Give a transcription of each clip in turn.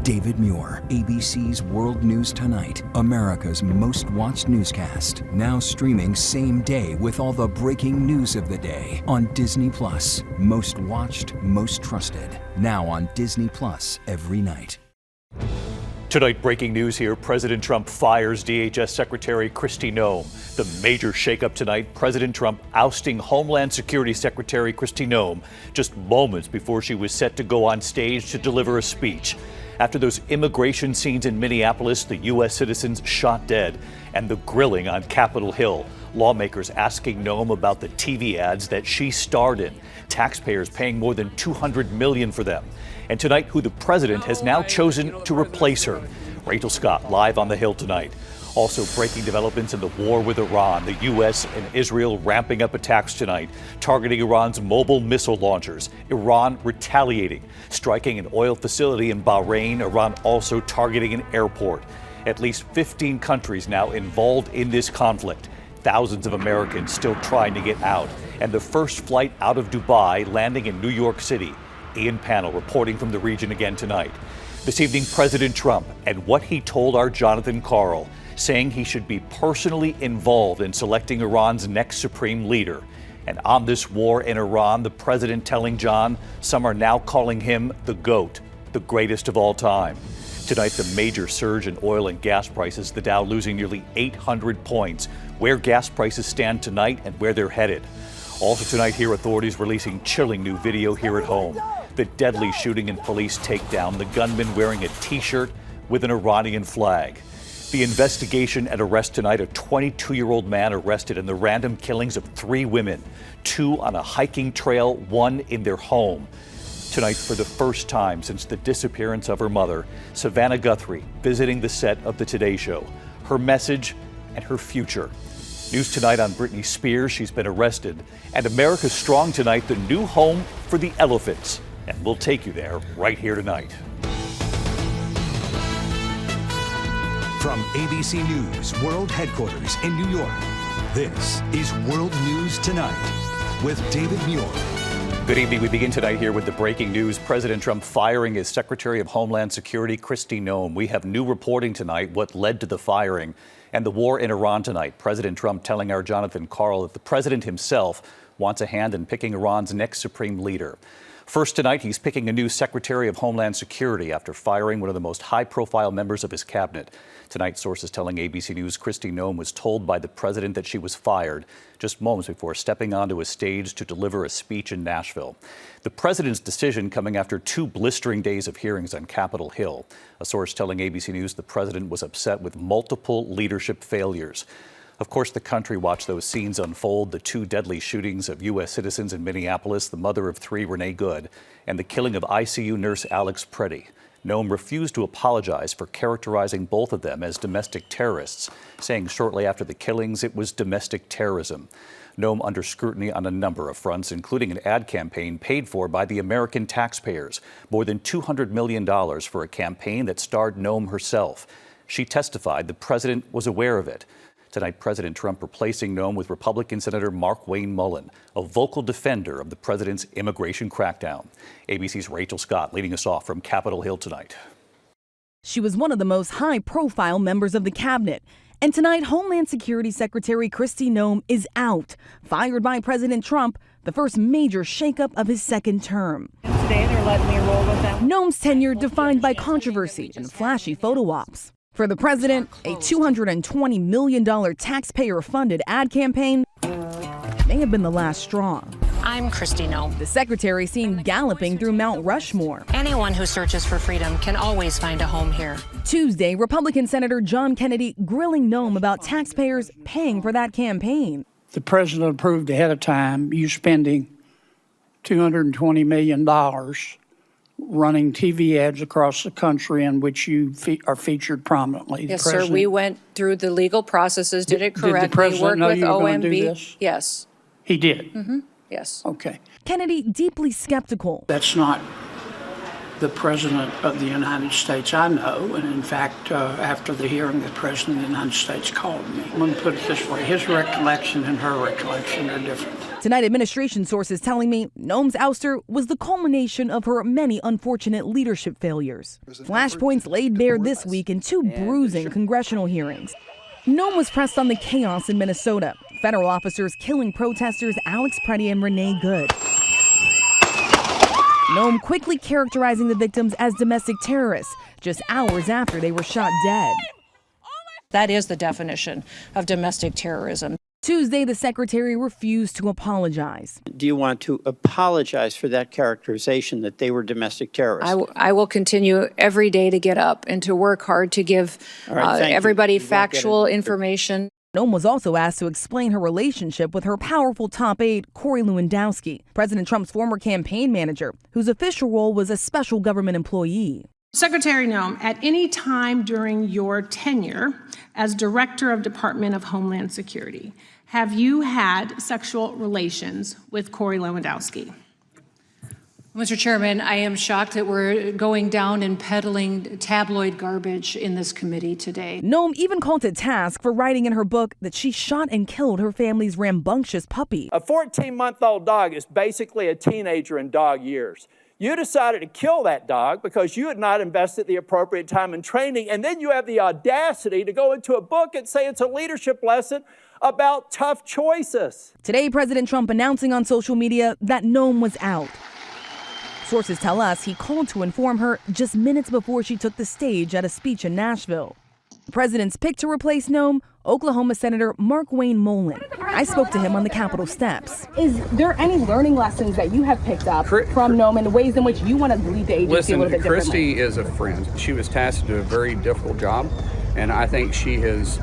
David Muir, ABC's World News Tonight, America's most watched newscast. Now streaming same day with all the breaking news of the day on Disney+. Most watched, most trusted. Now on Disney+ every night. Tonight, breaking news here. President Trump fires DHS Secretary Kristi Noem. The major shakeup tonight, President Trump ousting Homeland Security Secretary Kristi Noem just moments before she was set to go on stage to deliver a speech. After those immigration scenes in Minneapolis, the U.S. citizens shot dead, and the grilling on Capitol Hill, lawmakers asking Noem about the TV ads that she starred in, taxpayers paying more than $200 million for them. And tonight, who the president has now chosen to replace her. Rachel Scott live on the Hill tonight. Also breaking developments in the war with Iran. The U.S. and Israel ramping up attacks tonight, targeting Iran's mobile missile launchers. Iran retaliating, striking an oil facility in Bahrain. Iran also targeting an airport. At least 15 countries now involved in this conflict. Thousands of Americans still trying to get out. And the first flight out of Dubai landing in New York City. Ian Pannell reporting from the region again tonight. This evening, President Trump and what he told our Jonathan Karl, saying he should be personally involved in selecting Iran's next supreme leader. And on this war in Iran, the president telling John some are now calling him the GOAT, the greatest of all time. Tonight, the major surge in oil and gas prices, the Dow losing nearly 800 points, where gas prices stand tonight and where they're headed. Also tonight here, authorities releasing chilling new video here at home. The deadly shooting and police takedown, the gunman wearing a T-shirt with an Iranian flag. The investigation and arrest tonight, a 22-year-old man arrested in the random killings of 3 women, 2 on a hiking trail, 1 in their home. Tonight, for the first time since the disappearance of her mother, Savannah Guthrie visiting the set of the Today Show. Her message and her future. News tonight on Britney Spears, she's been arrested. And America's Strong tonight, the new home for the elephants. And we'll take you there right here tonight. From ABC News World Headquarters in New York, this is World News Tonight with David Muir. Good evening. We begin tonight here with the breaking news. President Trump firing his Secretary of Homeland Security, Kristi Noem. We have new reporting tonight, what led to the firing, and the war in Iran tonight. President Trump telling our Jonathan Karl that the president himself wants a hand in picking Iran's next supreme leader. First tonight, he's picking a new Secretary of Homeland Security after firing one of the most high-profile members of his cabinet. Tonight, sources telling ABC News Kristi Noem was told by the president that she was fired just moments before stepping onto a stage to deliver a speech in Nashville. The president's decision coming after 2 blistering days of hearings on Capitol Hill. A source telling ABC News the president was upset with multiple leadership failures. Of course, the country watched those scenes unfold, the 2 deadly shootings of U.S. citizens in Minneapolis, the mother of 3, Renee Good, and the killing of ICU nurse Alex Preddy. Noem refused to apologize for characterizing both of them as domestic terrorists, saying shortly after the killings it was domestic terrorism. Noem under scrutiny on a number of fronts, including an ad campaign paid for by the American taxpayers, more than $200 million for a campaign that starred Noem herself. She testified the president was aware of it. Tonight, President Trump replacing Noem with Republican Senator Markwayne Mullin, a vocal defender of the president's immigration crackdown. ABC's Rachel Scott leading us off from Capitol Hill tonight. She was one of the most high-profile members of the cabinet. And tonight, Homeland Security Secretary Kristi Noem is out, fired by President Trump, the first major shakeup of his second term. Today, they're letting me roll with them. Noem's tenure defined by controversy and flashy photo ops. For the president, a $220 million taxpayer-funded ad campaign may have been the last straw. I'm Kristi Noem. The secretary seen galloping through Mount Rushmore. Anyone who searches for freedom can always find a home here. Tuesday, Republican Senator John Kennedy grilling Noem about taxpayers paying for that campaign. The president approved ahead of time you spending $220 million running TV ads across the country in which you are featured prominently. Yes, sir. We went through the legal processes, did it correctly. Did the president know you were going to do this? Yes. He did? Mm-hmm. Yes. Okay. Kennedy deeply skeptical. That's not the president of the United States I know. And in fact, after the hearing, the president of the United States called me. I'm going to put it this way. His recollection and her recollection are different. Tonight, administration sources telling me Noem's ouster was the culmination of her many unfortunate leadership failures. Flashpoints laid bare this week in two bruising congressional hearings. Noem was pressed on the chaos in Minnesota, federal officers killing protesters Alex Preddy and Renee Good. Noem quickly characterizing the victims as domestic terrorists just hours after they were shot dead. That is the definition of domestic terrorism. Tuesday, the secretary refused to apologize. Do you want to apologize for that characterization that they were domestic terrorists? I will continue every day to get up and to work hard to give everybody factual information. Noem was also asked to explain her relationship with her powerful top aide, Corey Lewandowski, President Trump's former campaign manager, whose official role was a special government employee. Secretary Noem, at any time during your tenure as Director of Department of Homeland Security, have you had sexual relations with Corey Lewandowski? Mr. Chairman, I am shocked that we're going down and peddling tabloid garbage in this committee today. Noem even called to task for writing in her book that she shot and killed her family's rambunctious puppy. A 14-month-old dog is basically a teenager in dog years. You decided to kill that dog because you had not invested the appropriate time in training, and then you have the audacity to go into a book and say it's a leadership lesson about tough choices. Today, President Trump announcing on social media that Noem was out. Sources tell us he called to inform her just minutes before she took the stage at a speech in Nashville. The president's pick to replace Noem, Oklahoma Senator Markwayne Mullin. I spoke to him on the Capitol steps. Is there any learning lessons that you have picked up from Noem and ways in which you want to lead the agency a little bit differently? Kristi is a friend. She was tasked to do a very difficult job, and I think she has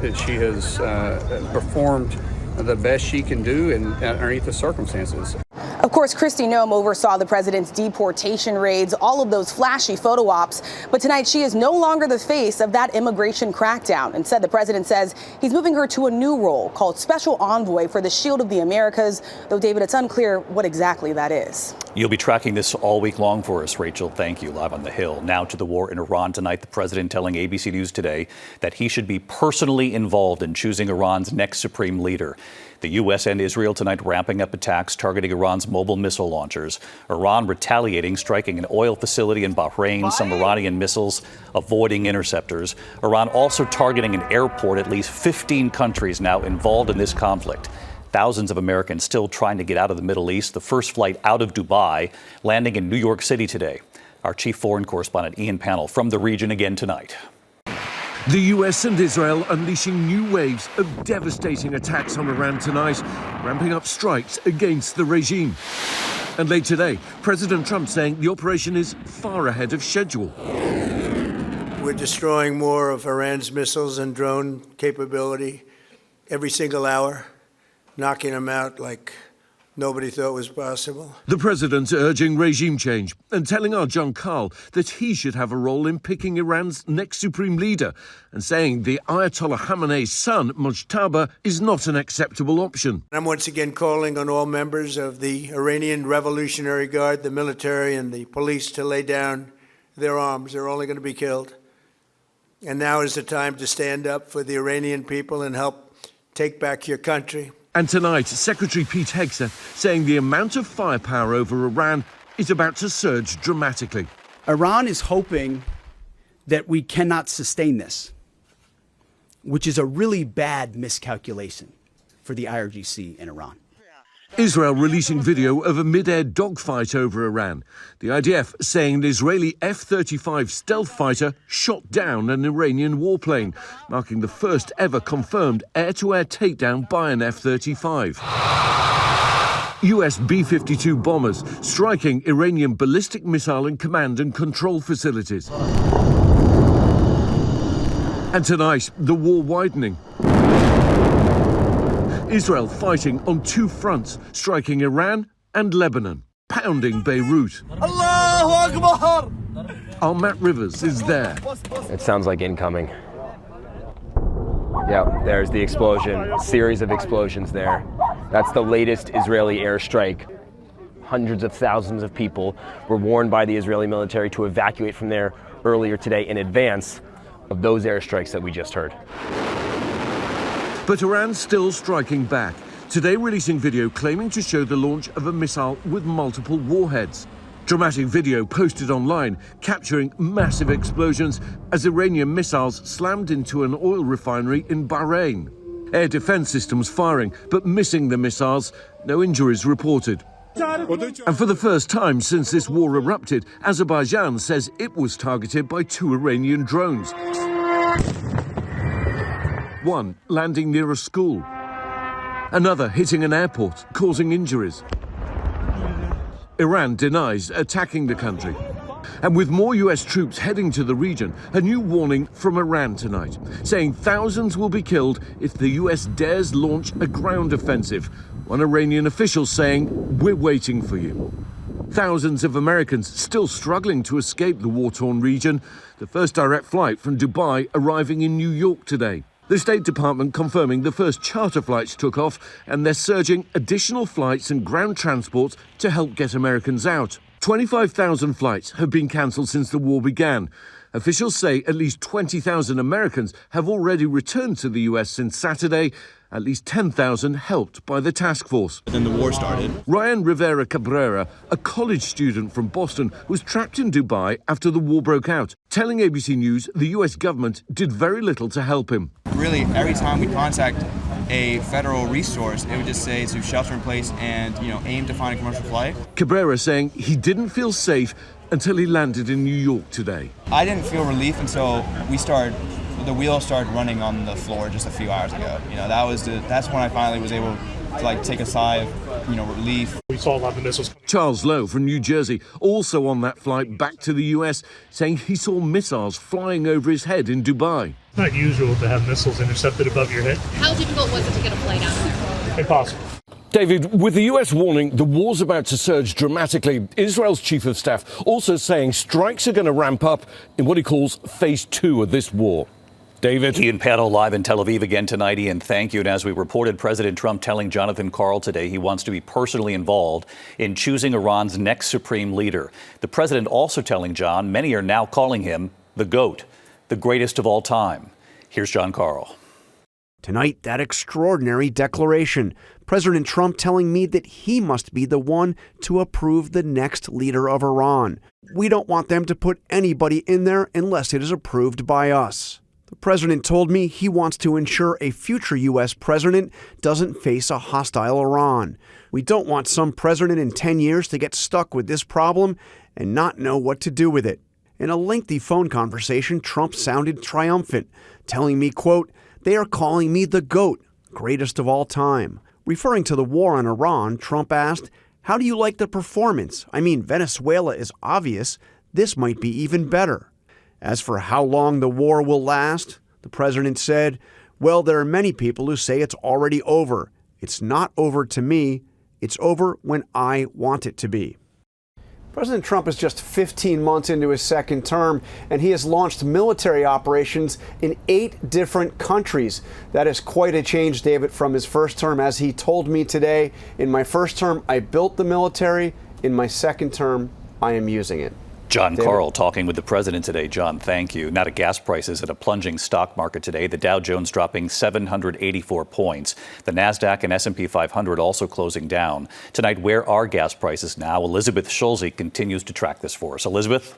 performed the best she can do underneath the circumstances. Of course, Kristi Noem oversaw the president's deportation raids, all of those flashy photo ops. But tonight, she is no longer the face of that immigration crackdown. Instead, the president says he's moving her to a new role called Special Envoy for the Shield of the Americas, though, David, it's unclear what exactly that is. You'll be tracking this all week long for us, Rachel. Thank you. Live on the Hill. Now to the war in Iran tonight. The president telling ABC News today that he should be personally involved in choosing Iran's next supreme leader. The U.S. and Israel tonight ramping up attacks targeting Iran's mobile missile launchers. Iran retaliating, striking an oil facility in Bahrain, some Iranian missiles avoiding interceptors. Iran also targeting an airport. At least 15 countries now involved in this conflict. Thousands of Americans still trying to get out of the Middle East. The first flight out of Dubai landing in New York City today. Our chief foreign correspondent Ian Pannell from the region again tonight. The US and Israel unleashing new waves of devastating attacks on Iran tonight, ramping up strikes against the regime. And late today, President Trump saying the operation is far ahead of schedule. We're destroying more of Iran's missiles and drone capability every single hour, knocking them out like nobody thought was possible. The president urging regime change and telling our Jonathan Karl that he should have a role in picking Iran's next supreme leader, and saying the Ayatollah Khamenei's son, Mujtaba, is not an acceptable option. I'm once again calling on all members of the Iranian Revolutionary Guard, the military and the police to lay down their arms. They're only going to be killed. And now is the time to stand up for the Iranian people and help take back your country. And tonight, Secretary Pete Hegseth saying the amount of firepower over Iran is about to surge dramatically. Iran is hoping that we cannot sustain this, which is a really bad miscalculation for the IRGC in Iran. Israel releasing video of a mid-air dogfight over Iran. The IDF saying an Israeli F-35 stealth fighter shot down an Iranian warplane, marking the first ever confirmed air-to-air takedown by an F-35. US B-52 bombers striking Iranian ballistic missile and command and control facilities. And tonight, the war widening. Israel fighting on two fronts, striking Iran and Lebanon, pounding Beirut. Allahu Akbar! Our Matt Rivers is there. It sounds like incoming. Yeah, there's the explosion, series of explosions there. That's the latest Israeli airstrike. Hundreds of thousands of people were warned by the Israeli military to evacuate from there earlier today in advance of those airstrikes that we just heard. But Iran's still striking back. today releasing video claiming to show the launch of a missile with multiple warheads. Dramatic video posted online capturing massive explosions as Iranian missiles slammed into an oil refinery in Bahrain. Air defense systems firing, but missing the missiles. No injuries reported. And for the first time since this war erupted, Azerbaijan says it was targeted by 2 Iranian drones. One landing near a school. Another hitting an airport, causing injuries. Iran denies attacking the country. And with more US troops heading to the region, a new warning from Iran tonight, saying thousands will be killed if the US dares launch a ground offensive. One Iranian official saying, "We're waiting for you." Thousands of Americans still struggling to escape the war-torn region. The first direct flight from Dubai arriving in New York today. The State Department confirming the first charter flights took off, and they're surging additional flights and ground transport to help get Americans out. 25,000 flights have been cancelled since the war began. Officials say at least 20,000 Americans have already returned to the US since Saturday. At least 10,000 helped by the task force. Then the war started. Ryan Rivera Cabrera, a college student from Boston, was trapped in Dubai after the war broke out, telling ABC News the US government did very little to help him. Really, every time we contact a federal resource, it would just say to shelter in place and, aim to find a commercial flight. Cabrera saying he didn't feel safe until he landed in New York today. I didn't feel relief until the wheels started running on the floor just a few hours ago. That's when I finally was able to take a sigh of, relief. We saw a lot of missiles. Charles Lowe from New Jersey, also on that flight back to the US, saying he saw missiles flying over his head in Dubai. It's not usual to have missiles intercepted above your head. How difficult was it to get a flight out of there? Impossible. David, with the US warning the war's about to surge dramatically, Israel's chief of staff also saying strikes are going to ramp up in what he calls phase 2 of this war. David. Ian Pannell live in Tel Aviv again tonight. Ian, thank you. And as we reported, President Trump telling Jonathan Karl today he wants to be personally involved in choosing Iran's next supreme leader. The president also telling John many are now calling him the GOAT, the greatest of all time. Here's John Karl. Tonight, that extraordinary declaration. President Trump telling me that he must be the one to approve the next leader of Iran. We don't want them to put anybody in there unless it is approved by us. The president told me he wants to ensure a future U.S. president doesn't face a hostile Iran. We don't want some president in 10 years to get stuck with this problem and not know what to do with it. In a lengthy phone conversation, Trump sounded triumphant, telling me, quote, "They are calling me the GOAT, greatest of all time." Referring to the war on Iran, Trump asked, "How do you like the performance? I mean, Venezuela is obvious. This might be even better." As for how long the war will last, the president said, "Well, there are many people who say it's already over. It's not over to me. It's over when I want it to be." President Trump is just 15 months into his second term, and he has launched military operations in 8 different countries. That is quite a change, David, from his first term. As he told me today, in my first term, I built the military. In my second term, I am using it. John Karl talking with the president today. John, thank you. Now to gas prices at a plunging stock market today. The Dow Jones dropping 784 points. The NASDAQ and S&P 500 also closing down. Tonight, where are gas prices now? Elizabeth Schulze continues to track this for us. Elizabeth?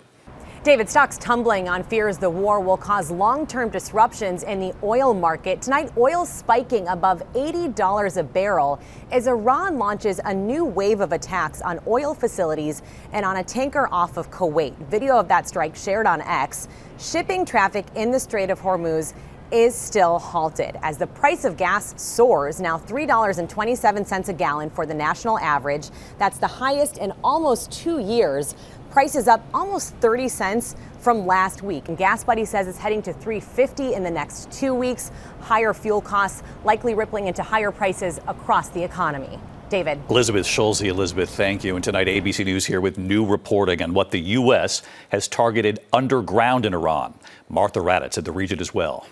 David, stocks tumbling on fears the war will cause long-term disruptions in the oil market. Tonight, oil spiking above $80 a barrel as Iran launches a new wave of attacks on oil facilities and on a tanker off of Kuwait. Video of that strike shared on X. Shipping traffic in the Strait of Hormuz is still halted as the price of gas soars, now $3.27 a gallon for the national average. That's the highest in almost 2 years. Price is up almost 30 cents from last week. And Gas Buddy says it's heading to $3.50 in the next 2 weeks. Higher fuel costs likely rippling into higher prices across the economy. David. Elizabeth Schulze. Elizabeth, thank you. And tonight, ABC News here with new reporting on what the U.S. has targeted underground in Iran. Martha Raddatz at the region as well.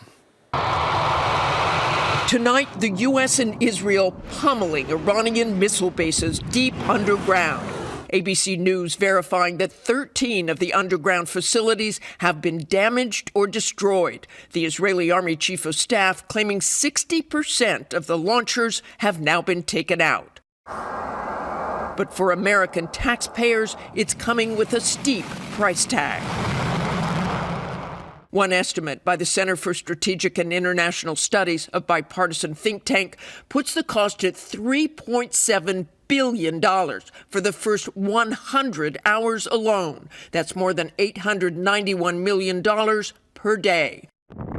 Tonight, the U.S. and Israel pummeling Iranian missile bases deep underground. ABC News verifying that 13 of the underground facilities have been damaged or destroyed. The Israeli Army Chief of Staff claiming 60% of the launchers have now been taken out. But for American taxpayers, it's coming with a steep price tag. One estimate by the Center for Strategic and International Studies, a bipartisan think tank, puts the cost at $3.7 billion for the first 100 hours alone. That's more than $891 million per day.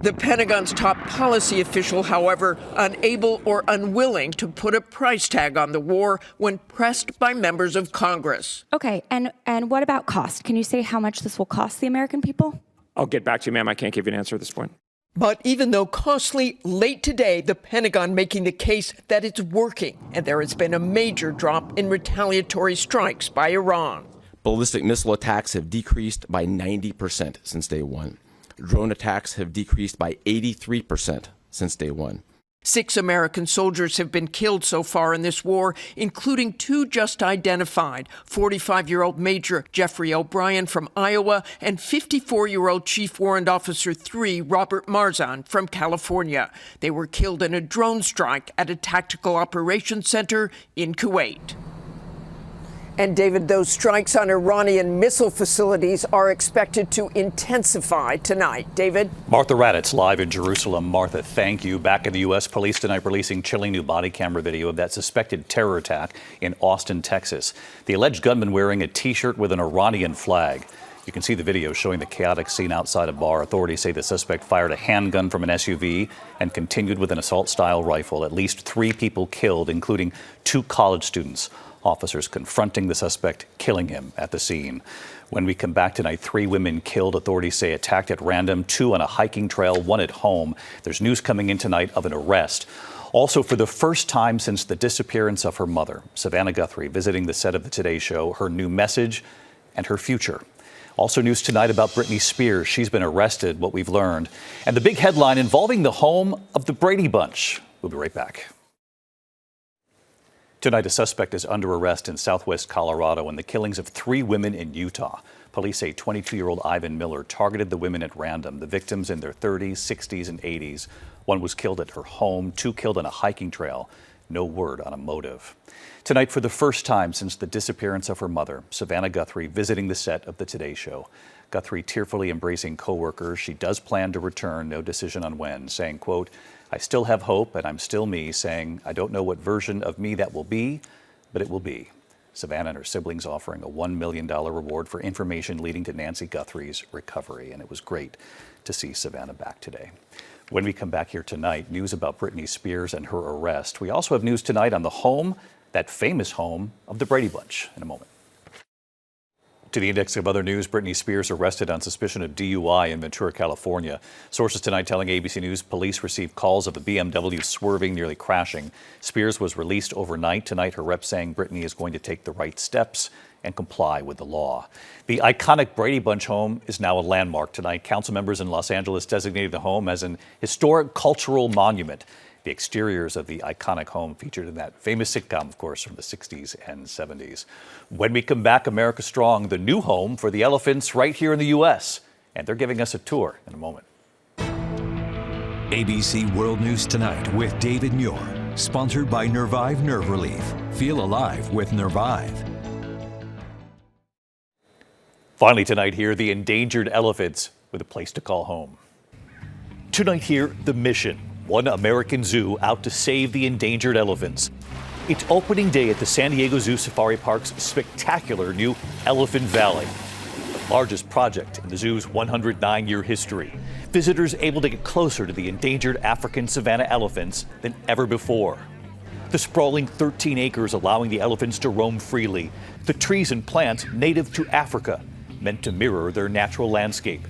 The Pentagon's top policy official, however, unable or unwilling to put a price tag on the war when pressed by members of Congress. Okay, and what about cost? Can you say how much this will cost the American people? I'll get back to you, ma'am. I can't give you an answer at this point. But even though costly, late today, the Pentagon making the case that it's working, and there has been a major drop in retaliatory strikes by Iran. Ballistic missile attacks have decreased by 90% since day one. Drone attacks have decreased by 83% since day one. 6 American soldiers have been killed so far in this war, including 2 just identified, 45-year-old Major Jeffrey O'Brien from Iowa and 54-year-old Chief Warrant Officer 3 Robert Marzan from California. They were killed in a drone strike at a tactical operations center in Kuwait. And David, those strikes on Iranian missile facilities are expected to intensify tonight. David? Martha Raddatz live in Jerusalem. Martha, thank you. Back in the U.S., police tonight releasing chilling new body camera video of that suspected terror attack in Austin, Texas. The alleged gunman wearing a T-shirt with an Iranian flag. You can see the video showing the chaotic scene outside a bar. Authorities say the suspect fired a handgun from an SUV and continued with an assault-style rifle. At least 3 people killed, including 2 college students. Officers confronting the suspect, killing him at the scene. When we come back tonight, 3 women killed, authorities say attacked at random, 2 on a hiking trail, 1 at home. There's news coming in tonight of an arrest. Also, for the first time since the disappearance of her mother, Savannah Guthrie visiting the set of the Today Show, her new message and her future. Also news tonight about Britney Spears. She's been arrested, what we've learned. And the big headline involving the home of the Brady Bunch. We'll be right back. Tonight, a suspect is under arrest in southwest Colorado in the killings of 3 women in Utah. Police say 22-year-old Ivan Miller targeted the women at random, the victims in their 30s, 60s, and 80s. 1 was killed at her home, 2 killed on a hiking trail. No word on a motive. Tonight, for the first time since the disappearance of her mother, Savannah Guthrie visiting the set of the Today Show. Guthrie tearfully embracing co-workers. She does plan to return, no decision on when, saying, quote, "I still have hope and I'm still me," saying, "I don't know what version of me that will be, but it will be." Savannah and her siblings offering a $1 million reward for information leading to Nancy Guthrie's recovery. And it was great to see Savannah back today. When we come back here tonight, news about Britney Spears and her arrest. We also have news tonight on the home, that famous home of the Brady Bunch, in a moment. To the index of other news, Britney Spears arrested on suspicion of DUI in Ventura, California. Sources tonight telling ABC News police received calls of the BMW swerving, nearly crashing. Spears was released overnight. Tonight, her rep saying Britney is going to take the right steps and comply with the law. The iconic Brady Bunch home is now a landmark tonight. Council members in Los Angeles designated the home as an historic cultural monument. The exteriors of the iconic home featured in that famous sitcom, of course, from the 60s and 70s. When we come back, America Strong, the new home for the elephants right here in the U.S. And they're giving us a tour in a moment. ABC World News Tonight with David Muir. Sponsored by Nervive Nerve Relief. Feel alive with Nervive. Finally tonight here, the endangered elephants with a place to call home. Tonight here, the mission. One American zoo out to save the endangered elephants. It's opening day at the San Diego Zoo Safari Park's spectacular new Elephant Valley, the largest project in the zoo's 109-year history. Visitors able to get closer to the endangered African savanna elephants than ever before. The sprawling 13 acres allowing the elephants to roam freely. The trees and plants native to Africa, meant to mirror their natural landscape.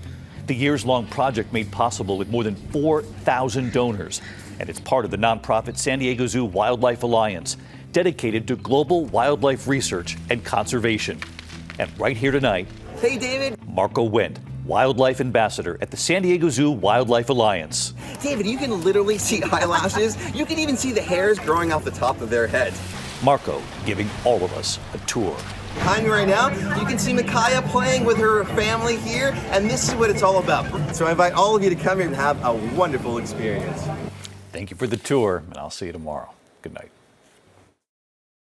The years-long project made possible with more than 4,000 donors, and it's part of the nonprofit San Diego Zoo Wildlife Alliance, dedicated to global wildlife research and conservation. And right here tonight, hey David, Marco Wendt, Wildlife Ambassador at the San Diego Zoo Wildlife Alliance. David, you can literally see eyelashes. You can even see the hairs growing off the top of their heads. Marco giving all of us a tour. Behind me right now, you can see Micaiah playing with her family here, and this is what it's all about. So I invite all of you to come here and have a wonderful experience. Thank you for the tour, and I'll see you tomorrow. Good night.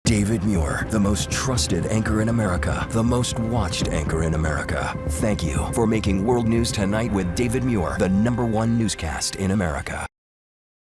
David Muir, the most trusted anchor in America, the most watched anchor in America. Thank you for making World News Tonight with David Muir the #1 newscast in America.